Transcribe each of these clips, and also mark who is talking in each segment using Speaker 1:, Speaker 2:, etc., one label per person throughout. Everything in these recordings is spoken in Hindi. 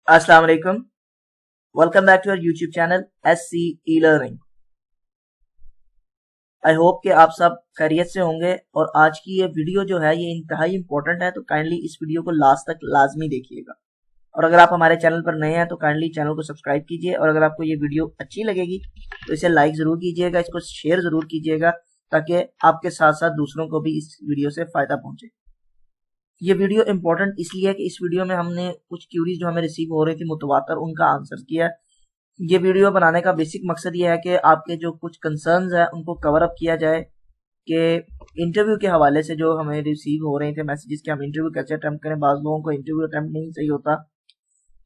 Speaker 1: अस्सलाम वालेकुम। Welcome back to our YouTube channel SC E-Learning। I hope कि आप सब खैरियत से होंगे और आज की ये वीडियो जो है ये इंतहाई इंपॉर्टेंट है, तो काइंडली इस वीडियो को लास्ट तक लाजमी देखिएगा। और अगर आप हमारे चैनल पर नए हैं तो काइंडली चैनल को सब्सक्राइब कीजिए और अगर आपको ये वीडियो अच्छी लगेगी तो इसे लाइक जरूर कीजिएगा, इसको शेयर जरूर कीजिएगा ताकि आपके साथ साथ दूसरों को भी इस वीडियो से फायदा पहुंचे। ये वीडियो इंपॉर्टेंट इसलिए है कि इस वीडियो में हमने कुछ क्यूरीज जो हमें रिसीव हो रही थी मुतवातर उनका आंसर किया है। ये वीडियो बनाने का बेसिक मकसद ये है कि आपके जो कुछ कंसर्न्स है उनको कवर अप किया जाए कि इंटरव्यू के हवाले से जो हमें रिसीव हो रहे थे मैसेजेस कि हम इंटरव्यू कैसे अटेम्प्ट करें। बाज लोगों को इंटरव्यू अटेम्प्ट नहीं सही होता,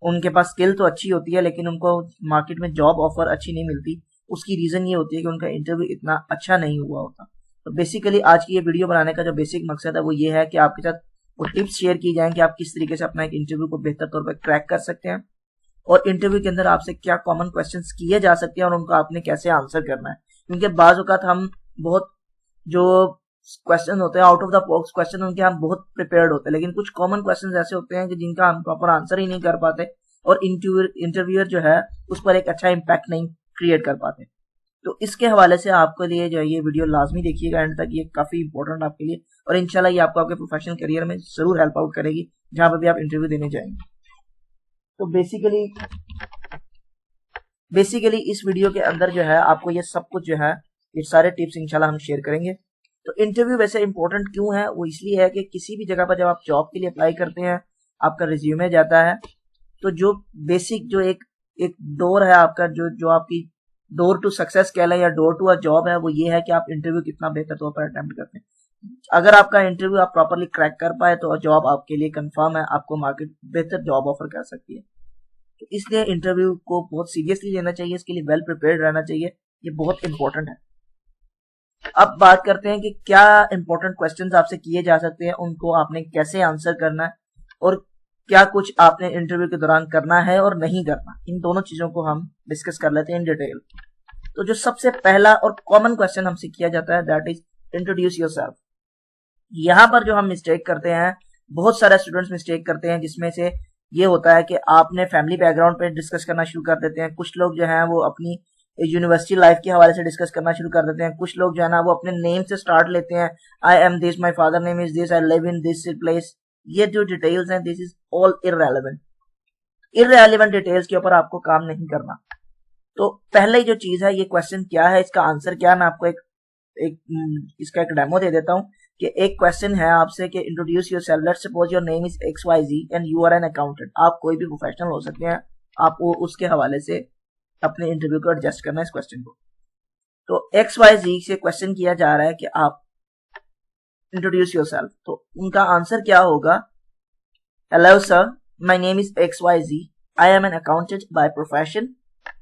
Speaker 1: उनके पास स्किल तो अच्छी होती है लेकिन उनको मार्केट में जॉब ऑफर अच्छी नहीं मिलती। उसकी रीजन ये होती है कि उनका इंटरव्यू इतना अच्छा नहीं हुआ होता। तो बेसिकली आज की ये वीडियो बनाने का जो बेसिक मकसद है वो ये है कि आपके साथ वो टिप्स शेयर की जाएं कि आप किस तरीके से अपना एक इंटरव्यू को बेहतर तौर पर क्रैक कर सकते हैं और इंटरव्यू के अंदर आपसे क्या कॉमन क्वेश्चंस किए जा सकते हैं और उनको आपने कैसे आंसर करना है। क्योंकि बाज़ औक़ात हम बहुत जो क्वेश्चन होते हैं out of the box question उनके हम बहुत प्रिपेयर्ड होते हैं, लेकिन कुछ कॉमन क्वेश्चन ऐसे होते हैं कि जिनका हम प्रॉपर आंसर ही नहीं कर पाते और इंटरव्यूअर जो है उस पर एक अच्छा इम्पैक्ट नहीं क्रिएट कर पाते। तो इसके हवाले से आपके लिए जो है ये वीडियो लाजमी देखिएगा एंड तक, ये काफी इंपॉर्टेंट आपके लिए और इंशाल्लाह ये आपको आपके प्रोफेशनल करियर में जरूर हेल्प आउट करेगी जहां पर भी आप इंटरव्यू देने जाएंगे। तो बेसिकली इस वीडियो के अंदर जो है आपको ये सब कुछ जो है ये सारे टिप्स इंशाल्लाह हम शेयर करेंगे। तो इंटरव्यू वैसे इंपॉर्टेंट क्यों है, वो इसलिए है कि किसी भी जगह पर जब आप जॉब के लिए अप्लाई करते हैं आपका रिज्यूमे जाता है तो जो बेसिक जो एक डोर है आपका जो आपकी डोर टू सक्सेस कह लें या डोर टू अ जॉब है, वो ये है कि आप इंटरव्यू कितना बेहतर तौर पर अटेम्प्ट करते हैं। अगर आपका इंटरव्यू आप प्रॉपरली क्रैक कर पाए तो जॉब आपके लिए कंफर्म है, आपको मार्केट बेहतर जॉब ऑफर कर सकती है। तो इसलिए इंटरव्यू को बहुत सीरियसली लेना चाहिए, इसके लिए वेल प्रिपेयर्ड रहना चाहिए, ये बहुत इंपॉर्टेंट है। अब बात करते हैं कि क्या इंपॉर्टेंट क्वेश्चंस आपसे किए जा सकते हैं, उनको आपने कैसे आंसर करना है और क्या कुछ आपने इंटरव्यू के दौरान करना है और नहीं करना। इन दोनों चीजों को हम डिस्कस कर लेते हैं इन डिटेल। तो जो सबसे पहला और कॉमन क्वेश्चन हमसे किया जाता है दैट इज इंट्रोड्यूस योरसेल्फ। यहां पर जो हम मिस्टेक करते हैं, बहुत सारे स्टूडेंट्स मिस्टेक करते हैं, जिसमें से ये होता है कि आपने फैमिली बैकग्राउंड पे डिस्कस करना शुरू कर देते हैं। कुछ लोग जो है वो अपनी यूनिवर्सिटी लाइफ के हवाले से डिस्कस करना शुरू कर देते हैं। कुछ लोग जो है ना वो अपने नेम से स्टार्ट लेते हैं, I am this, my father name is this, I live in this place. ये जो डिटेल्स हैं this is all irrelevant details के ऊपर आपको काम नहीं करना। तो पहले जो चीज है ये क्वेश्चन क्या है, इसका आंसर क्या है। मैं आपको इसका एक डेमो दे देता हूं कि एक क्वेश्चन है आपसे कि introduce yourself. Let's suppose your name is XYZ and you are an accountant. आप कोई भी प्रोफेशनल हो सकते हैं, आपको उसके हवाले से अपने इंटरव्यू को एडजस्ट करना है इस क्वेश्चन को। तो XYZ से क्वेश्चन किया जा रहा है कि आप इंट्रोड्यूस योरसेल्फ, तो उनका आंसर क्या होगा। Hello sir, my name is XYZ, I am an accountant by profession,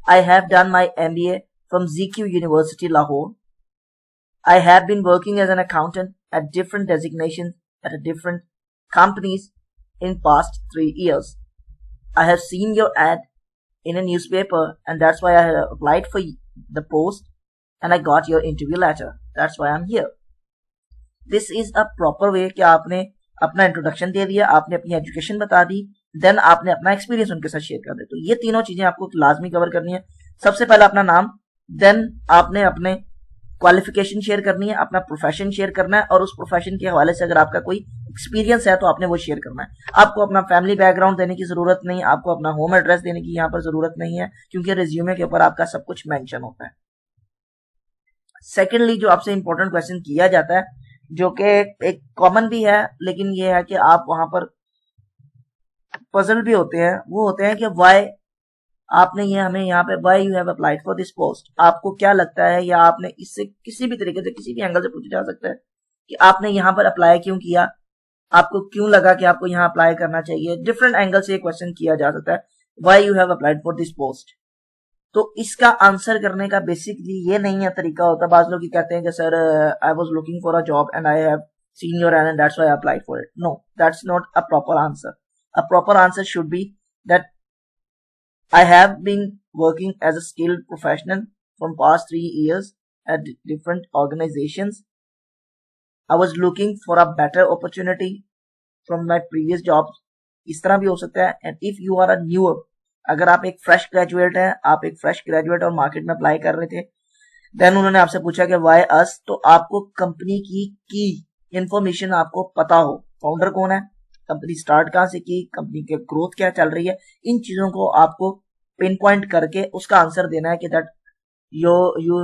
Speaker 1: I have done my MBA from ZQ University, Lahore. I have been working as an accountant at different designations at different companies in past 3 years. I have seen your ad in a newspaper and that's why I have applied for the post and I got your interview letter. That's why I'm here. This is a proper way कि आपने अपना इंट्रोडक्शन दे दिया, आपने अपनी एजुकेशन बता दी, देन आपने अपना एक्सपीरियंस उनके साथ शेयर कर दिया। तो ये तीनों चीजें आपको लाजमी कवर करनी है। सबसे पहले अपना नाम, देन आपने अपने क्वालिफिकेशन शेयर करनी है, अपना प्रोफेशन शेयर करना है और उस प्रोफेशन के हवाले से अगर आपका कोई एक्सपीरियंस है तो आपने वो शेयर करना है। आपको अपना फैमिली बैकग्राउंड देने की जरूरत नहीं, आपको अपना होम एड्रेस देने की यहाँ पर जरूरत नहीं है क्योंकि रिज्यूमे के ऊपर आपका सब कुछ मेंशन होता है। सेकेंडली जो आपसे इंपॉर्टेंट क्वेश्चन किया जाता है जो कि एक कॉमन भी है लेकिन ये है कि आप वहां पर पजल भी होते हैं, वो होते हैं कि वाई आपने ये हमें यहाँ पे why you have applied for this post. आपको क्या लगता है, या आपने इससे किसी भी तरीके से किसी भी एंगल से पूछा जा सकता है कि आपने यहाँ पर अप्लाई क्यों किया, आपको क्यों लगा कि आपको यहाँ अप्लाई करना चाहिए। डिफरेंट एंगल से क्वेश्चन किया जा सकता है, why you have applied for this post. तो इसका आंसर करने का बेसिकली ये नहीं है तरीका होता। बाज लोग कहते हैं कि sir I was looking for a job and I have seen your ad and that's why I applied for it. No, that's not a proper answer. A proper answer should be that I have been working as a skilled professional from past 3 years at different organizations. I was looking for a better opportunity from my previous jobs. इस तरह भी हो सकता है। And if you are a newer अगर आप एक फ्रेश ग्रेजुएट हैं, आप एक फ्रेश ग्रेजुएट और मार्केट में अप्लाई कर रहे थे, देन उन्होंने आपसे पूछा कि वाई अस, तो आपको कंपनी की इंफॉर्मेशन आपको पता हो, फाउंडर कौन है, कंपनी स्टार्ट कहां से की, कंपनी के ग्रोथ क्या चल रही है, इन चीजों को आपको पिन पॉइंट करके उसका आंसर देना है कि that yo you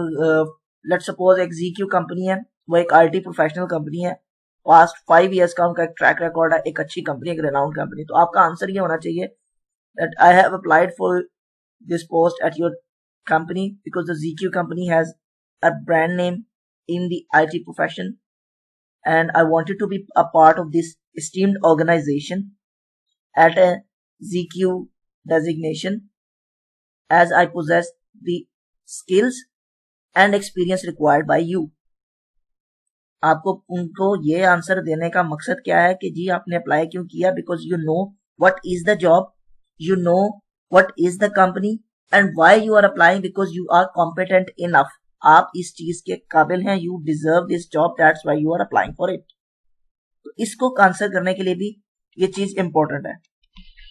Speaker 1: let suppose एक ZQ कंपनी है, वो एक IT प्रोफेशनल कंपनी है, पास्ट 5 years का उनका एक ट्रैक रिकॉर्ड है, एक अच्छी कंपनी, एक रेनाउंड कंपनी। तो आपका आंसर ये होना चाहिए that I have applied for this post at your company because the ZQ company has a brand name in the IT profession and I wanted to be a part of this esteemed organization at a ZQ designation as I possess the skills and experience required by you। आपको उनको ये आंसर देने का मकसद क्या है कि जी आपने अप्लाई क्यों किया, because you know what is the job, you know what is the company and why you are applying, because you are competent enough, आप इस चीज के काबिल हैं, you deserve this job, that's why you are applying for it. तो इसको आंसर करने के लिए भी ये चीज इंपॉर्टेंट है।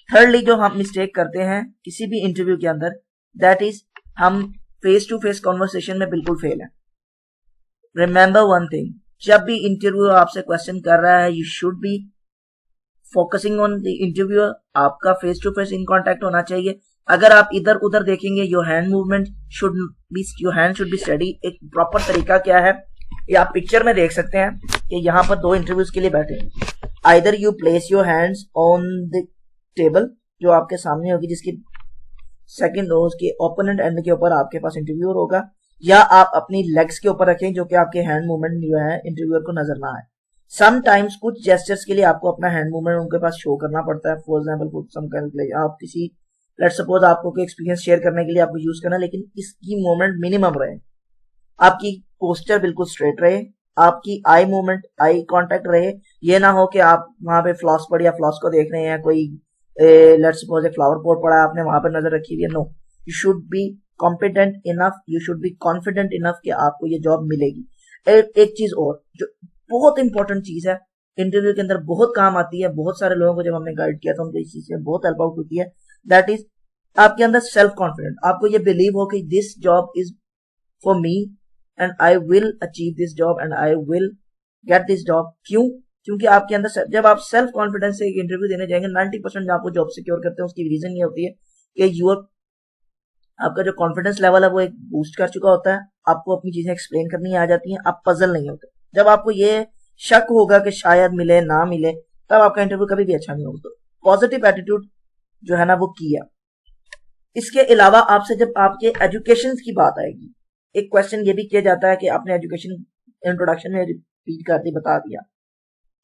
Speaker 1: थर्डली जो हम मिस्टेक करते हैं किसी भी इंटरव्यू के अंदर, दैट इज हम फेस टू फेस कॉन्वर्सेशन में बिल्कुल फेल है। रिमेंबर वन थिंग, जब भी इंटरव्यू आपसे क्वेश्चन कर रहा है, you should be focusing on the interviewer, आपका face to face in contact होना चाहिए। अगर आप इधर उधर देखेंगे, your hand movement should be, your hand should be steady. एक प्रॉपर तरीका क्या है, ये आप पिक्चर में देख सकते हैं कि यहाँ पर 2 इंटरव्यूज के लिए बैठे हैं। Either you place your hands on the table जो आपके सामने होगी, जिसकी सेकंड रोज के ओपोनेंट एंड के ऊपर आपके पास इंटरव्यूअर होगा, या आप अपनी लेग्स के ऊपर रखें जो कि आपके हैंड मूवमेंट जो है इंटरव्यूअर को नजर ना आए। समटाइम्स कुछ जेस्चर्स के लिए आपको अपना हैंड मूवमेंट उनके पास शो करना पड़ता है। फॉर एग्जाम्पल आप किसी लेट सपोज आपको कोई एक्सपीरियंस शेयर करने के लिए आपको यूज करना है, लेकिन इसकी मूवमेंट मिनिमम रहे, आपकी पोस्टर बिल्कुल स्ट्रेट रहे, आपकी आई मूवमेंट आई कांटेक्ट रहे। ये ना हो कि आप वहां पे फ्लॉस पड़ी या फ्लॉस को देख रहे हैं, कोई लेट सपोज एक फ्लावर पॉट पड़ा है आपने वहां पर नजर रखी हुई है। No, you should be competent enough, you should be confident enough कि आपको ये जॉब मिलेगी। एक चीज और जो बहुत इंपॉर्टेंट चीज है, इंटरव्यू के अंदर बहुत काम आती है, बहुत सारे लोगों को जब हमने गाइड किया था उनको इस चीज से बहुत हेल्प आउट होती है, दैट इज आपके अंदर सेल्फ कॉन्फिडेंट। आपको ये बिलीव हो कि this job is for me and I will achieve this job and I will get this job. क्यों? क्योंकि आपके अंदर जब आप सेल्फ कॉन्फिडेंस से एक इंटरव्यू देने जाएंगे, 90% आपको जॉब सिक्योर करते हैं, उसकी रीजन ये होती है कि आपका जो कॉन्फिडेंस लेवल है वो एक बूस्ट कर चुका होता है, आपको अपनी चीजें एक्सप्लेन करनी आ जाती हैं, आप पजल नहीं होते। जब आपको ये शक होगा कि शायद मिले ना मिले, तब आपका इंटरव्यू कभी भी अच्छा नहीं होगा। तो पॉजिटिव एटीट्यूड जो है ना वो किया। इसके अलावा आपसे जब आपके एजुकेशन की बात आएगी, एक क्वेश्चन ये भी किया जाता है कि आपने एजुकेशन इंट्रोडक्शन में रिपीट कर दी, बता दिया।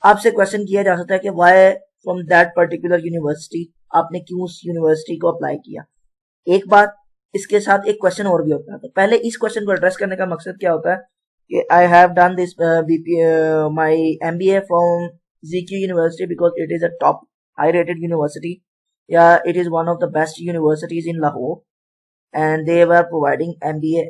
Speaker 1: आपसे क्वेश्चन किया जा सकता है कि why from that particular university, आपने क्यों उस यूनिवर्सिटी को अप्लाई किया। एक बात, इसके साथ एक क्वेश्चन और भी होता है। तो पहले इस क्वेश्चन को एड्रेस करने का मकसद क्या होता है कि I have done this my MBA from ZQ university because it is a top high rated university, या it is one of the best universities in Lahore and they were providing MBA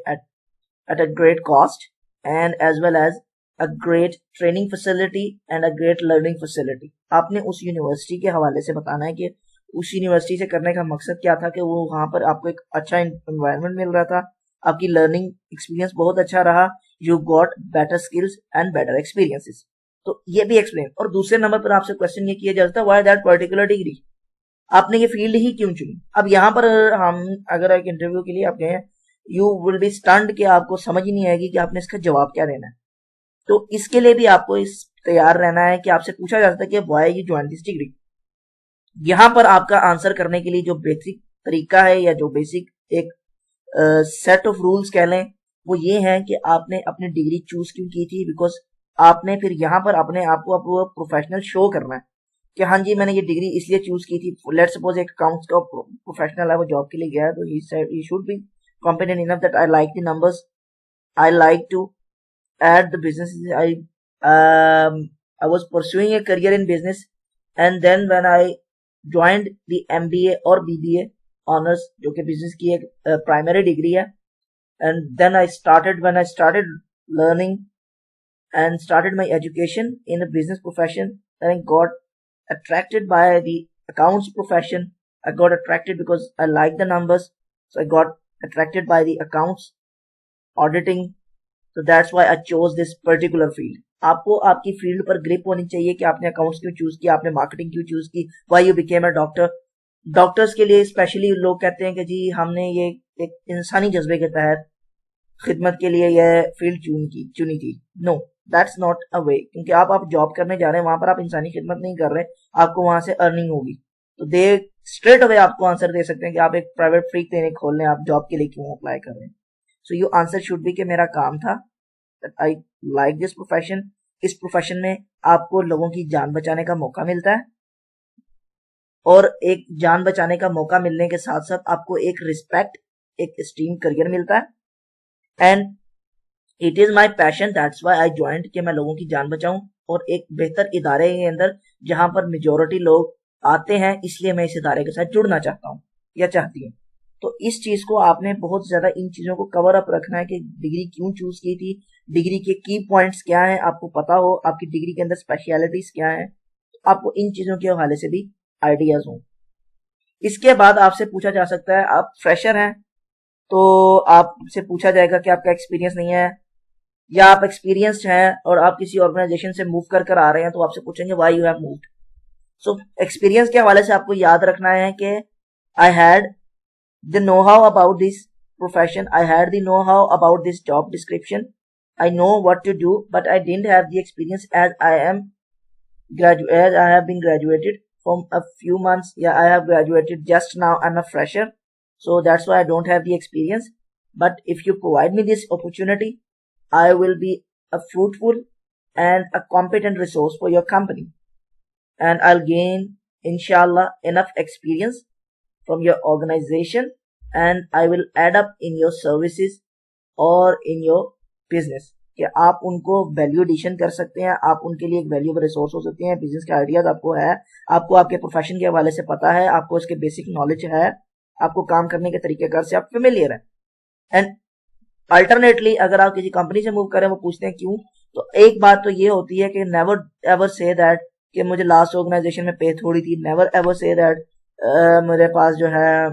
Speaker 1: at a great cost and as well as a great training facility and a great learning facility। आपने उस यूनिवर्सिटी के हवाले से बताना है कि उस यूनिवर्सिटी से करने का मकसद क्या था, कि वो वहां पर आपको एक अच्छा एनवायरनमेंट मिल रहा था, आपकी लर्निंग एक्सपीरियंस बहुत अच्छा रहा, you got better skills and better experiences. तो ये भी एक्सप्लेन। और दूसरे नंबर पर आपसे क्वेश्चन ये किया जाता है व्हाई दैट पर्टिकुलर डिग्री, आपने ये फील्ड ही क्यों चुनी। अब यहाँ पर हम अगर एक इंटरव्यू के लिए आप गए, यू विल बी स्टन्ड कि आपको समझ ही नहीं आएगी कि आपने इसका जवाब क्या देना है। तो इसके लिए भी आपको इस तैयार रहना है कि आपसे पूछा जाता है कि why you join this degree. यहां पर आपका आंसर करने के लिए जो बेसिक तरीका है या जो बेसिक एक सेट ऑफ रूल्स कह लें, वो ये है कि आपने अपनी डिग्री चूज क्यों की थी। बिकॉज आपने फिर यहाँ पर अपने आप को प्रोफेशनल शो करना है कि हाँ जी मैंने ये डिग्री इसलिए चूज की थी। लेट सपोज एक अकाउंट्स का प्रोफेशनल है, वो जॉब के लिए गया है, तो he should be competent enough that I like the numbers, I like to add the business. I was pursuing a career in business, and then when I joined the MBA or BBA honors, जो कि business की एक primary degree है, and then when I started learning and started my education in a business profession, then I got attracted by the accounts profession, I got attracted because I like the numbers, so I got attracted by the accounts auditing, so that's why I chose this particular field. आपको आपकी फील्ड पर ग्रिप होनी चाहिए कि आपने अकाउंट्स क्यों चूज किया, आपने मार्केटिंग क्यों चूज की, why you became a doctor. Doctors के लिए स्पेशली लोग कहते हैं कि जी हमने ये एक इंसानी जज्बे के तहत खिदमत के लिए यह फील्ड चुनी थी. नो, दैट्स नॉट अ वे, क्योंकि आप जॉब करने जा रहे हैं, वहां पर आप इंसानी खिदमत नहीं कर रहे, आपको वहां से अर्निंग होगी. तो दे स्ट्रेट अवे आपको आंसर दे सकते हैं कि आप एक प्राइवेट फ्री क्लिनिक खोल लें, आप जॉब के लिए क्यों अप्लाई कर रहे हैं. So your answer should be कि मेरा काम था, आई लाइक दिस प्रोफेशन. इस प्रोफेशन में आपको लोगों की जान बचाने का मौका मिलता है, और एक जान बचाने का मौका मिलने के साथ साथ आपको एक रिस्पेक्ट, एक स्टीम करियर मिलता है. And it is my passion, that's why I joined कि मैं लोगों की जान बचाऊं, और एक बेहतर इदारे के अंदर जहां पर मेजोरिटी लोग आते हैं, इसलिए मैं इस इदारे के साथ जुड़ना चाहता हूं या चाहती हूँ. तो इस चीज को आपने बहुत ज्यादा इन चीजों को कवर अप रखना है कि डिग्री क्यों चूज की थी, डिग्री के की पॉइंट्स क्या हैं, आपको पता हो आपकी डिग्री के अंदर स्पेशलिटीज क्या हैं, तो आपको इन चीजों के हवाले से भी आइडियाज हो. इसके बाद आपसे पूछा जा सकता है, आप फ्रेशर हैं तो आपसे पूछा जाएगा कि आपका एक्सपीरियंस नहीं है, या आप एक्सपीरियंस्ड हैं और आप किसी ऑर्गेनाइजेशन से मूव कर आ रहे हैं, तो आपसे पूछेंगे why you have moved. So experience के हवाले से आपको याद रखना है कि I had the know-how about this profession, I had the know-how about this job description, I know what to do, but I didn't have the experience as I have been graduated from a few months. Yeah, I have graduated just now, I'm a fresher, so that's why I don't have the experience. But if you provide me this opportunity, I will be a fruitful and a competent resource for your company, and I'll gain inshallah enough experience from your organization, and I will add up in your services or in your business. कि आप उनको वैल्यू एडिशन कर सकते हैं, आप उनके लिए एक वैल्यूएबल रिसोर्स हो सकते हैं. बिजनेस के आइडियाज आपको है, आपको आपके प्रोफेशन के हवाले से पता है, आपको इसके बेसिक नॉलेज है, आपको काम करने के तरीकेकार से आप फेमिलियर हैं. एंड अल्टरनेटली अगर आप किसी कंपनी से मूव करें, वो पूछते हैं क्यों, तो एक बात तो ये होती है कि नेवर एवर से दैट कि मुझे लास्ट ऑर्गेनाइजेशन में पे थोड़ी थी. नेवर एवर से दैट मेरे पास जो है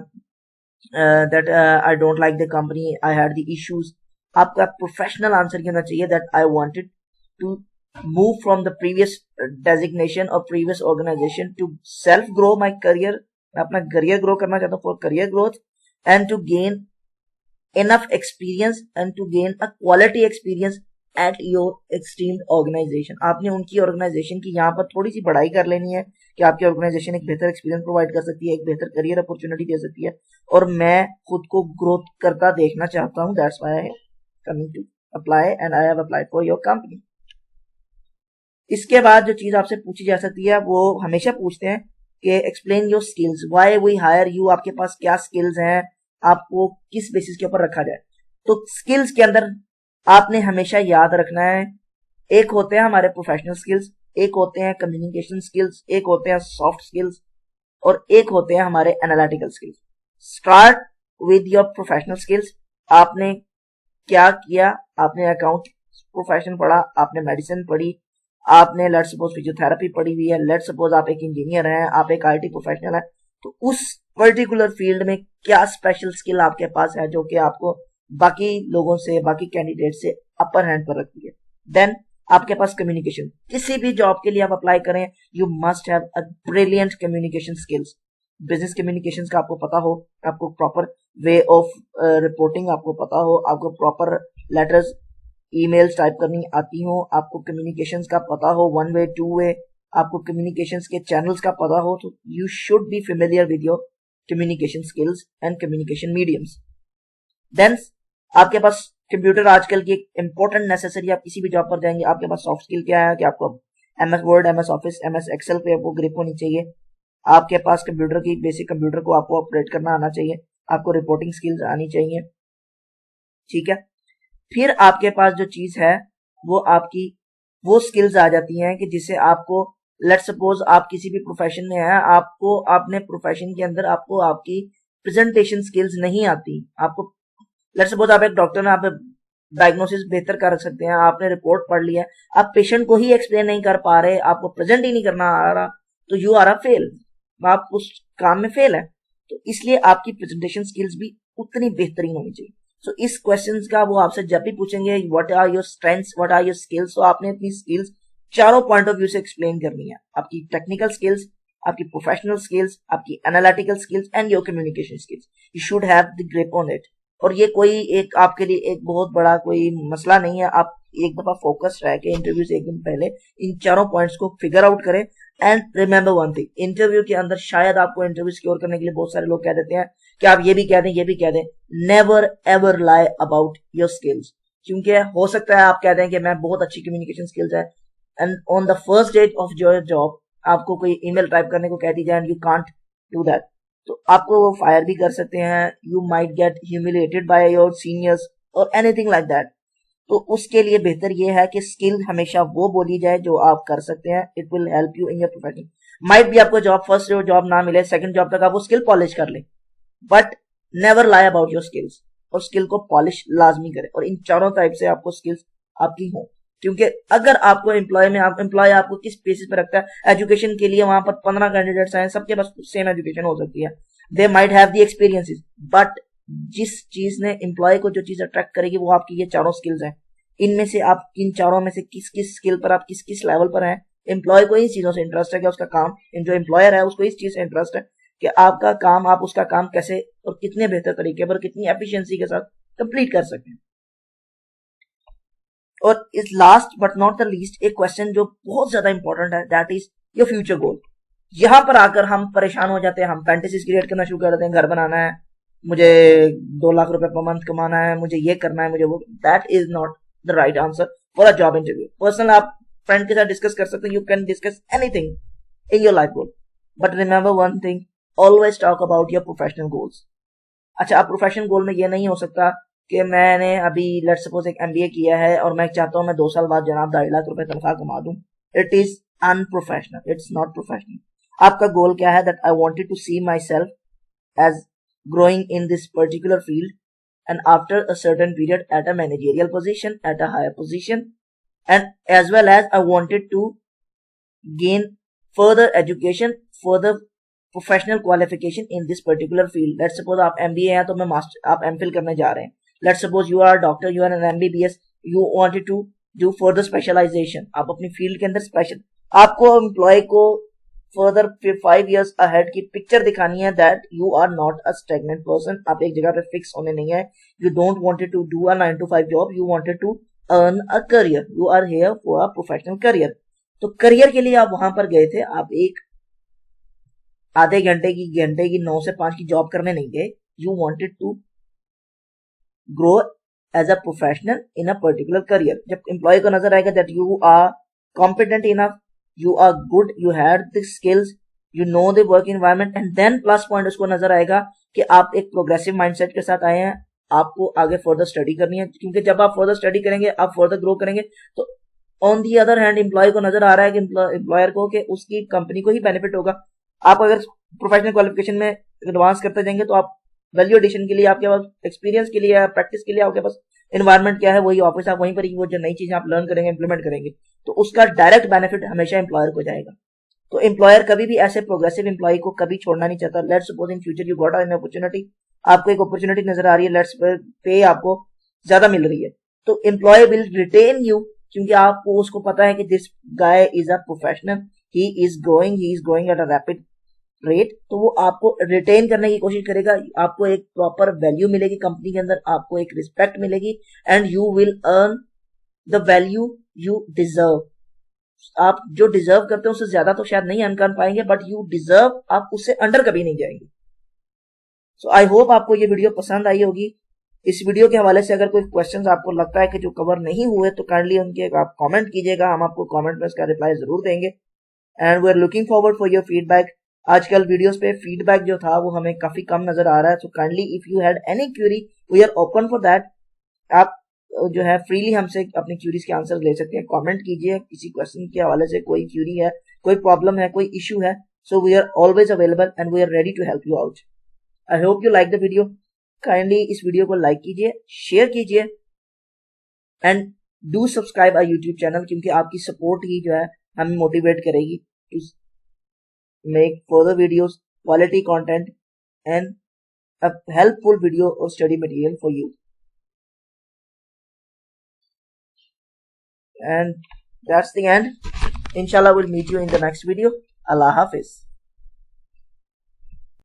Speaker 1: that I don't like the company, I had the issues. आपका प्रोफेशनल आंसर क्या होना चाहिए, that I wanted to move from the previous designation और previous organisation to self grow my career. मैं अपना करियर ग्रो करना चाहता हूँ, for career growth, and to gain enough experience and to gain a quality experience at your esteemed organization. आपने उनकी ऑर्गेनाइजेशन की यहाँ पर थोड़ी सी बढ़ाई कर लेनी है कि आपकी ऑर्गेनाइजेशन एक बेहतर एक्सपीरियंस प्रोवाइड कर सकती है, एक बेहतर करियर अपॉर्चुनिटी दे सकती है, और मैं खुद को ग्रोथ करता देखना चाहता हूँ. That's why I am coming to apply and I have applied for your company. इसके बाद जो चीज आपसे पूछी जा सकती है, वो हमेशा पूछते हैं कि explain your skills, why we hire you, आपके पास क्या स्किल्स हैं, आपको किस बेसिस के ऊपर रखा जाए. तो स्किल्स के अंदर आपने हमेशा याद रखना है, एक होते हैं हमारे प्रोफेशनल स्किल्स, एक होते हैं कम्युनिकेशन स्किल्स, एक होते हैं सॉफ्ट स्किल्स, और एक होते हैं हमारे analytical skills. Start with your professional skills. आपने क्या किया, आपने अकाउंट प्रोफेशन पढ़ा, आपने मेडिसिन पढ़ी, आपने लेट्स सपोज फिजियोथेरेपी पढ़ी हुई है, लेट्स सपोज आप एक इंजीनियर हैं, आप एक आईटी प्रोफेशनल है, तो उस पर्टिकुलर फील्ड में क्या स्पेशल स्किल आपके पास है जो कि आपको बाकी लोगों से, बाकी कैंडिडेट से अपर हैंड पर रखती है. देन आपके पास कम्युनिकेशन. किसी भी जॉब के लिए आप अप्लाई करें, you must have a brilliant communication skills. Business communication का आपको पता हो, आपको प्रॉपर वे ऑफ रिपोर्टिंग आपको पता हो, आपको प्रॉपर लेटर्स ईमेल्स टाइप करनी आती हो, आपको कम्युनिकेशंस का पता हो, वन वे टू वे, आपको कम्युनिकेशंस के चैनल्स का पता हो. तो you should be familiar with your communication skills and communication mediums. Then आपके पास कंप्यूटर आजकल की एक इंपॉर्टेंट नेसेसरी. आप किसी भी जॉब पर जाएंगे, आपके पास सॉफ्ट स्किल क्या है कि आपको MS Word, MS Office, MS Excel पे आपको ग्रिप होनी चाहिए. आपके पास कंप्यूटर की बेसिक कंप्यूटर को आपको ऑपरेट करना आना चाहिए, आपको रिपोर्टिंग स्किल्स आनी चाहिए. ठीक है, फिर आपके पास जो चीज है वो आपकी वो स्किल्स आ जाती हैं कि जिसे आपको, लेट्स सपोज आप किसी भी प्रोफेशन में हैं, आपको अपने प्रोफेशन के अंदर आपको आपकी प्रेजेंटेशन स्किल्स नहीं आती. आपको लेट्स सपोज आप एक डॉक्टर हैं, आप डायग्नोसिस बेहतर कर सकते हैं, आपने रिपोर्ट पढ़ लिया, आप पेशेंट को ही एक्सप्लेन नहीं कर पा रहे, आपको प्रेजेंट ही नहीं करना आ रहा, तो यू आर अ फेल, आप उस काम में फेल है. तो इसलिए आपकी प्रेजेंटेशन स्किल्स भी उतनी बेहतरीन होनी चाहिए। सो इस क्वेश्चंस का वो आपसे जब भी पूछेंगे what are your strengths, what are your skills, तो आपने अपनी स्किल्स चारों पॉइंट ऑफ व्यू से एक्सप्लेन करनी है। आपकी टेक्निकल स्किल्स, आपकी प्रोफेशनल स्किल्स, आपकी analytical skills and your communication skills. You should have the grip on it. और ये कोई एक आपके लिए एक बहुत बड़ा कोई मसला नहीं है। आप एक दफा फोकस रह के इंटरव्यू से एक दिन पहले इन चारों पॉइंट्स को फिगर आउट करें। And remember one thing, interview के अंदर शायद आपको इंटरव्यू सिक्योर करने के लिए बहुत सारे लोग कह देते हैं कि आप ये भी कह दें, ये भी कह दें। Never ever lie about your skills, क्योंकि हो सकता है आप कह दें कि मैं बहुत अच्छी कम्युनिकेशन स्किल्स है, and on the first day of your job आपको कोई ईमेल टाइप करने को कह दी जाए and you can't do that, तो आपको वो फायर भी कर सकते हैं। You might get humiliated by your seniors और एनीथिंग लाइक दैट। तो उसके लिए बेहतर ये है कि स्किल हमेशा वो बोली जाए जो आप कर सकते हैं। It will help you in your profession. Might भी आपको जॉब फर्स्ट जॉब ना मिले, सेकंड जॉब तक आप वो स्किल पॉलिश कर ले, but never lie about your skills, और स्किल को पॉलिश लाजमी करें। और इन चारों टाइप से आपको स्किल्स आपकी हो, क्योंकि अगर आपको एम्प्लॉय आपको किस बेसिस पे रखता है, एजुकेशन के लिए वहां पर 15 कैंडिडेट्स आए, सबके पास सेम एजुकेशन हो सकती है, they might have the experiences, but जिस चीज ने एम्प्लॉय को जो चीज अट्रैक्ट करेगी वो आपकी ये चारों स्किल्स हैं। इनमें से आप इन चारों में से किस किस स्किल पर आप किस किस लेवल पर हैं। एम्प्लॉय को इन चीजों से इंटरेस्ट है कि उसका काम, जो एम्प्लॉयर है उसको इस चीज से इंटरेस्ट है कि आपका काम, आप उसका काम कैसे और कितने बेहतर तरीके पर, कितनी एफिशिएंसी के साथ कंप्लीट कर सकते हैं। और इस last but not the least एक क्वेश्चन जो बहुत ज्यादा इंपॉर्टेंट है, that is your future goal. यहां पर आकर हम परेशान हो जाते हैं, हम फैंटेसीज क्रिएट करना शुरू कर देते हैं, घर बनाना है, मुझे 2 लाख रुपए पर मंथ कमाना है, मुझे ये करना है, मुझे वो। That is not the right answer for a job interview. Personal आप फ्रेंड के साथ डिस्कस कर सकते हैं, you can discuss anything in your life goal, but remember one thing, always talk about your professional goals. अच्छा, आप प्रोफेशनल गोल में ये नहीं हो सकता कि मैंने अभी लेट्स सपोज एक एमबीए किया है और मैं चाहता हूं मैं 2 साल बाद जनाब 2.5 लाख रुपए तनख्वाह कमा दूं। It is unprofessional, it's not professional. आपका गोल क्या है? That I wanted to see myself as growing in this particular field, and after a certain period at a managerial position, at a higher position, and as well as I wanted to gain further education, further professional qualification in this particular field. Let's suppose आप MBA हैं तो मैं मास्टर, आप MPhil करने जा रहे हैं। Let's suppose you are a doctor, you are an MBBS, you wanted to do further specialization, आप अपनी फील्ड के अंदर स्पेशल, आपको एम्प्लॉय को फर्दर 5 years अहेड की पिक्चर दिखानी है, that you are not a stagnant person. आप एक जगह पे फिक्स होने नहीं है। You don't wanted to do a 9 to 5 job, you wanted to earn a career, you are here for a professional career. तो करियर के लिए आप वहां पर गए थे, आप एक आधे घंटे की 9 से 5 की जॉब करने नहीं गए। You wanted to grow as a professional in a particular career. जब एम्प्लॉय को नजर आएगा that you are competent enough, you are good, you had the skills, you know the work environment, and then plus point उसको नजर आएगा कि आप एक प्रोग्रेसिव माइंडसेट के साथ आए हैं, आपको आगे फर्दर स्टडी करनी है। क्योंकि जब आप फर्दर स्टडी करेंगे, आप फर्दर ग्रो करेंगे, तो on the other hand employ को नजर आ रहा है कि एम्प्लॉयर को कि उसकी कंपनी को ही बेनिफिट होगा। आप अगर प्रोफेशनल क्वालिफिकेशन में एडवांस करते जाएंगे तो आप वैल्यू एडिशन के लिए, आपके पास एक्सपीरियंस के लिए, प्रैक्टिस के लिए आपके पास एनवायरमेंट क्या है, वही ऑफिस, आप वहीं पर ही वो जो नई चीजें आप लर्न करेंगे, इंप्लीमेंट करेंगे, तो उसका डायरेक्ट बेनिफिट हमेशा एम्प्लॉयर को जाएगा। तो एम्प्लॉयर कभी भी ऐसे प्रोग्रेसिव एम्प्लॉय को कभी छोड़ना नहीं चाहता। Let's suppose in future you got an opportunity, आपको एक अपॉर्चुनिटी नजर आ रही है, लेट्स पे आपको ज्यादा मिल रही है, तो एम्प्लॉय विल रिटेन यू, क्योंकि आपको उसको पता है कि this guy is a professional, he is growing at a rapid rate, तो वो आपको रिटेन करने की कोशिश करेगा। आपको एक प्रॉपर वैल्यू मिलेगी कंपनी के अंदर, आपको एक रिस्पेक्ट मिलेगी, and you will earn the value you deserve. आप जो डिजर्व करते हैं उससे ज्यादा तो शायद नहीं अर्न कर पाएंगे, बट यू डिजर्व, आप उससे अंडर कभी नहीं जाएंगे। सो आई होप आपको ये वीडियो पसंद आई होगी। इस वीडियो के हवाले से अगर कोई क्वेश्चंस आपको लगता है कि जो कवर नहीं हुए, तो काइंडली उनके आप कमेंट कीजिएगा, हम आपको कमेंट में इसका रिप्लाई जरूर देंगे, and we are looking forward for your feedback. आजकल वीडियोस पे फीडबैक जो था वो हमें काफी कम नजर आ रहा है, so kindly if you had any query, we are open for that. आप जो है फ्रीली हमसे अपनी क्यूरीज के आंसर ले सकते हैं। कमेंट कीजिए किसी क्वेश्चन के हवाले से, कोई क्यूरी है, कोई प्रॉब्लम है, कोई इशू है, so we are always available and we are ready to help you out. I hope you like the video. Kindly इस वीडियो को लाइक कीजिए, शेयर कीजिए, and do subscribe our YouTube channel, क्योंकि आपकी सपोर्ट ही जो है हमें मोटिवेट करेगी to make further videos, quality content, and a helpful video or study material for you. And that's the end. Inshallah, we'll meet you in the next video. Allah Hafiz.